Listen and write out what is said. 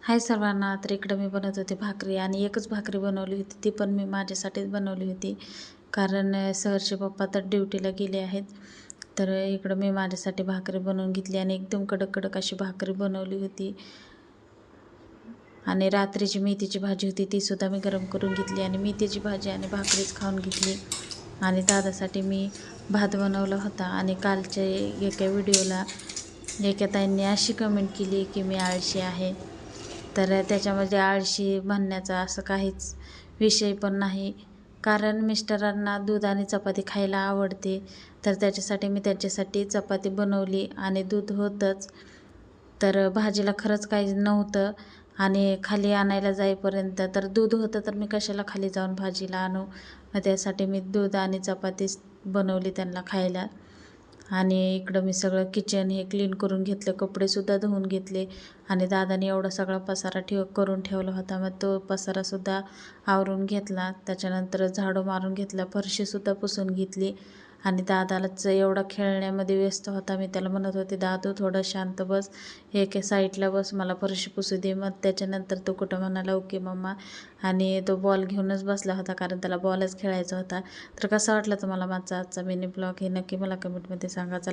हाय सर्वांना. तर इकडं मी बनवत होते भाकरी आणि एकच भाकरी बनवली होती, ती पण मी माझ्यासाठीच बनवली होती. कारण सरचे पप्पा तर ड्युटीला गेले आहेत. तर इकडं मी माझ्यासाठी भाकरी बनवून घेतली आणि एकदम कडक कडक अशी भाकरी बनवली होती. आणि रात्रीची मेथीची भाजी होती, तीसुद्धा मी गरम करून घेतली आणि मेथीची भाजी आणि भाकरीच खाऊन घेतली. आणि दादासाठी मी भात बनवला होता. आणि कालच्या एका व्हिडिओला एका ताईंनी अशी कमेंट केली की मी आळशी आहे. तर त्याच्यामध्ये आळशी म्हणण्याचा असं काहीच विषय पण नाही. कारण मिस्टरांना दूध आणि चपाती खायला आवडते, तर त्याच्यासाठी मी त्यांच्यासाठी चपाती बनवली आणि दूध होतंच. तर भाजीला खरंच काही नव्हतं आणि खाली आणायला जाईपर्यंत तर दूध होतं, तर मी कशाला खाली जाऊन भाजीला आणू. मग त्यासाठी मी दूध आणि चपातीच बनवली त्यांना खायला. आणि इकडं मी सगळं किचन हे क्लीन करून घेतलं, कपडेसुद्धा धुवून घेतले. आणि दादाने एवढा सगळा पसारा करून ठेवला होता, मग तो पसारासुद्धा आवरून घेतला. त्याच्यानंतर झाडू मारून घेतला, फरशीसुद्धा पुसून घेतली. आणि दादालाच एवढा खेळण्यामध्ये व्यस्त होता. मी त्याला म्हणत होते, दादू थोडं शांत बस, एका साईडला बस, मला फरशी पुसू दे. मग त्याच्यानंतर तो कुठं म्हणाला ओके मम्मा. आणि तो बॉल घेऊनच बसला होता, कारण त्याला बॉलच खेळायचा होता. तर कसा वाटला तुम्हाला माझा आजचा मिनी ब्लॉग हे नक्की मला कमेंटमध्ये सांगा. चला